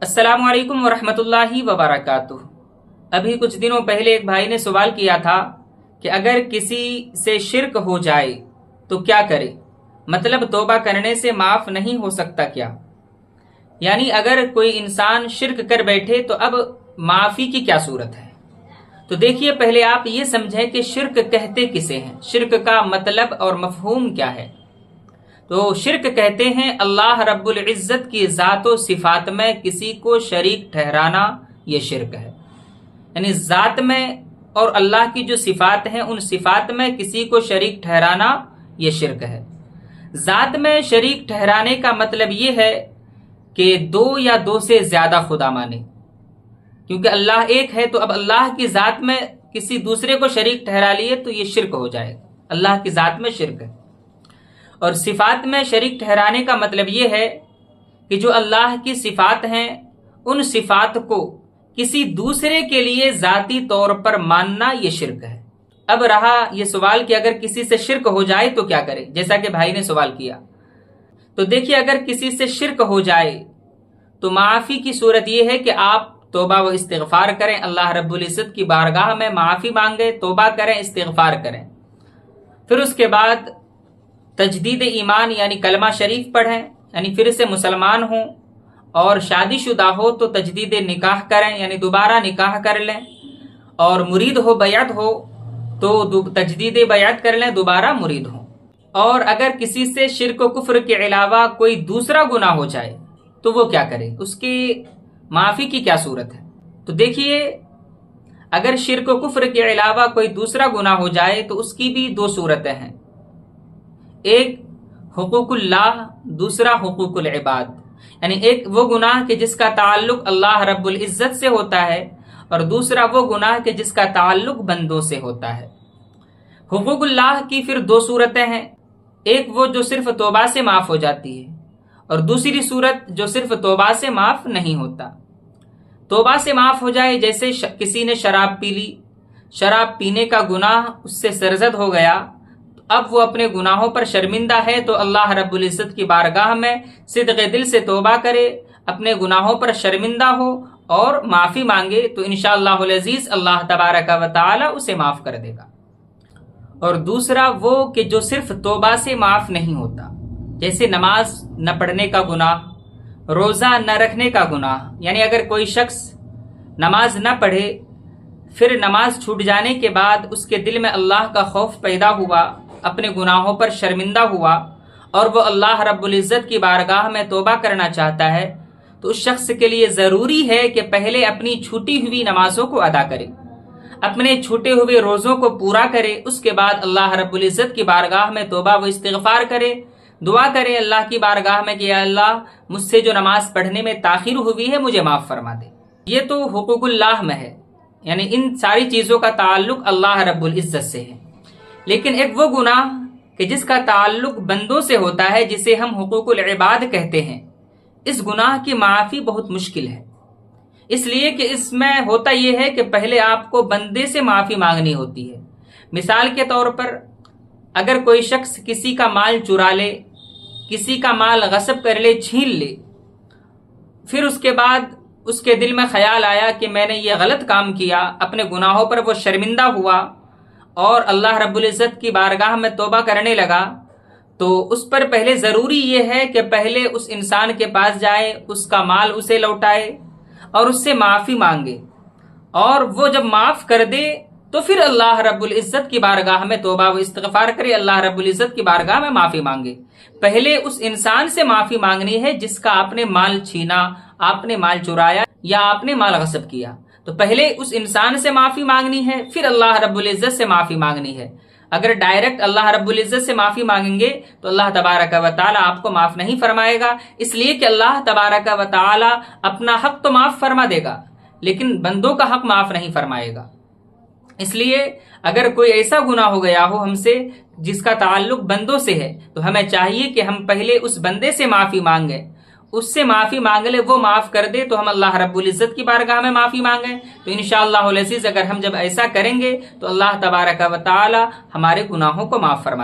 अस्सलाम वालेकुम वरहमतुल्लाहि वबरकातुह। अभी कुछ दिनों पहले एक भाई ने सवाल किया था कि अगर किसी से शिर्क हो जाए तो क्या करे, मतलब तौबा करने से माफ नहीं हो सकता क्या? यानी अगर कोई इंसान शिर्क कर बैठे तो अब माफी की क्या सूरत है? तो देखिए, पहले आप ये समझें कि शिर्क कहते किसे हैं, शिर्क का मतलब और मफहूम क्या है। तो शिर्क कहते हैं अल्लाह रब्बुल इज्जत की ज़ात व सिफात में किसी को शरीक ठहराना, ये शिर्क है। यानी ज़ात में और अल्लाह की जो सिफात हैं उन सिफात में किसी को शरीक ठहराना, ये शिर्क है। ज़ात में शरीक ठहराने का मतलब ये है कि दो या दो से ज्यादा खुदा माने, क्योंकि अल्लाह एक है तो अब अल्लाह की ज़ात में किसी दूसरे को शरीक ठहरा लिए तो ये शिर्क हो जाएगा, अल्लाह की ज़ात में शिर्क है। और सिफात में शरीक ठहराने का मतलब ये है कि जो अल्लाह की सिफात हैं उन सिफात को किसी दूसरे के लिए जाती तौर पर मानना, ये शिर्क है। अब रहा ये सवाल कि अगर किसी से शिर्क हो जाए तो क्या करे, जैसा कि भाई ने सवाल किया। तो देखिए, अगर किसी से शिर्क हो जाए तो माफी की सूरत ये है कि आप तौबा व इस्तिगफार करें, अल्लाह रब्बुल इज्जत की बारगाह में माफी मांगे, तौबा करें, इस्तिगफार करें। फिर उसके बाद तजदीद ईमान यानी कलमा शरीफ पढ़ें, यानी फिर से मुसलमान हों, और शादीशुदा हो तो तजदीद निकाह करें, यानी दोबारा निकाह कर लें, और मुरीद हो, बैत हो तो तजदीद बैत कर लें, दोबारा मुरीद हो। और अगर किसी से शिर्क व कुफ्र के अलावा कोई दूसरा गुनाह हो जाए तो वो क्या करे, उसकी माफी की क्या सूरत है? तो देखिए, अगर शिर्क व कुफ्र के अलावा कोई दूसरा गुनाह हो जाए तो उसकी भी दो सूरतें हैं, एक हुकूकुल्लाह, दूसरा हुकूकुल इबाद। यानी एक वो गुनाह के जिसका ताल्लुक अल्लाह रब्बुल इज्जत से होता है, और दूसरा वो गुनाह के जिसका ताल्लुक बंदों से होता है। हुकूकुल्लाह की फिर दो सूरतें हैं, एक वो जो सिर्फ तौबा से माफ हो जाती है, और दूसरी सूरत जो सिर्फ तौबा से माफ नहीं होता। तौबा से माफ हो जाए, जैसे किसी ने शराब पी ली, शराब पीने का गुनाह उससे सरजद हो गया, अब वो अपने गुनाहों पर शर्मिंदा है तो अल्लाह रब्बुल इज्जत की बारगाह में सिद्क़े दिल से तौबा करे, अपने गुनाहों पर शर्मिंदा हो और माफी मांगे, तो इंशाअल्लाहुल अज़ीज़ अल्लाह तबारक व तआला उसे माफ कर देगा। और दूसरा वो कि जो सिर्फ तौबा से माफ नहीं होता, जैसे नमाज न पढ़ने का गुनाह, रोजा न रखने का गुनाह। यानी अगर कोई शख्स नमाज न पढ़े, फिर नमाज छूट जाने के बाद उसके दिल में अल्लाह का खौफ पैदा हुआ, अपने गुनाहों पर शर्मिंदा हुआ, और वो अल्लाह रब्बुल इज्जत की बारगाह में तौबा करना चाहता है, तो उस शख्स के लिए जरूरी है कि पहले अपनी छूटी हुई नमाजों को अदा करे, अपने छूटे हुए रोजों को पूरा करे, उसके बाद अल्लाह रब्बुल इज्जत की बारगाह में तौबा व इस्तिगफार करे, दुआ करे अल्लाह की बारगाह में कि या अल्लाह, मुझसे जो नमाज पढ़ने में ताखिर हुई है मुझे माफ फरमा दे। ये तो हुकूकुल्लाह में है, यानी इन सारी चीजों का ताल्लुक अल्लाह रब्बुल इज्जत से है। लेकिन एक वो गुनाह कि जिसका ताल्लुक बंदों से होता है, जिसे हम हुकूकुल इबाद कहते हैं, इस गुनाह की माफी बहुत मुश्किल है, इसलिए कि इसमें होता यह है कि पहले आपको बंदे से माफी मांगनी होती है। मिसाल के तौर पर, अगर कोई शख्स किसी का माल चुरा ले, किसी का माल गस्ब कर ले, छीन ले, फिर उसके बाद उसके दिल में ख्याल आया कि मैंने ये गलत काम किया, अपने गुनाहों पर वो शर्मिंदा हुआ और अल्लाह रब्बुल इज्जत की बारगाह में तौबा करने लगा, तो उस पर पहले जरूरी ये है कि पहले उस इंसान के पास जाए, उसका माल उसे लौटाए और उससे माफी मांगे, और वो जब माफ कर दे तो फिर अल्लाह रब्बुल इज्जत की बारगाह में तौबा व इस्तिगफार करे, अल्लाह रब्बुल इज्जत की बारगाह में माफी मांगे। पहले उस इंसान से माफी मांगनी है जिसका आपने माल छीना, आपने माल चुराया या आपने माल गस्ब किया, तो पहले उस इंसान से माफी मांगनी है, फिर अल्लाह रब्बुल इज्जत से माफी मांगनी है। अगर डायरेक्ट अल्लाह रब्बुल इज्जत से माफी मांगेंगे तो अल्लाह तबारक व तआला आपको माफ नहीं फरमाएगा, इसलिए कि अल्लाह तबारक व तआला अपना हक तो माफ फरमा देगा लेकिन बंदों का हक माफ नहीं फरमाएगा। इसलिए अगर कोई ऐसा गुनाह हो गया हो हमसे जिसका ताल्लुक बंदों से है, तो हमें चाहिए कि हम पहले उस बंदे से माफी मांगे, उससे माफी मांग ले, वो माफ कर दे तो हम अल्लाह रब्बुल इज्जत की बारगाह में माफी मांगे। तो इंशाअल्लाहुल अज़ीज़ अगर हम जब ऐसा करेंगे तो अल्लाह तबारक व तआला हमारे गुनाहों को माफ फरमा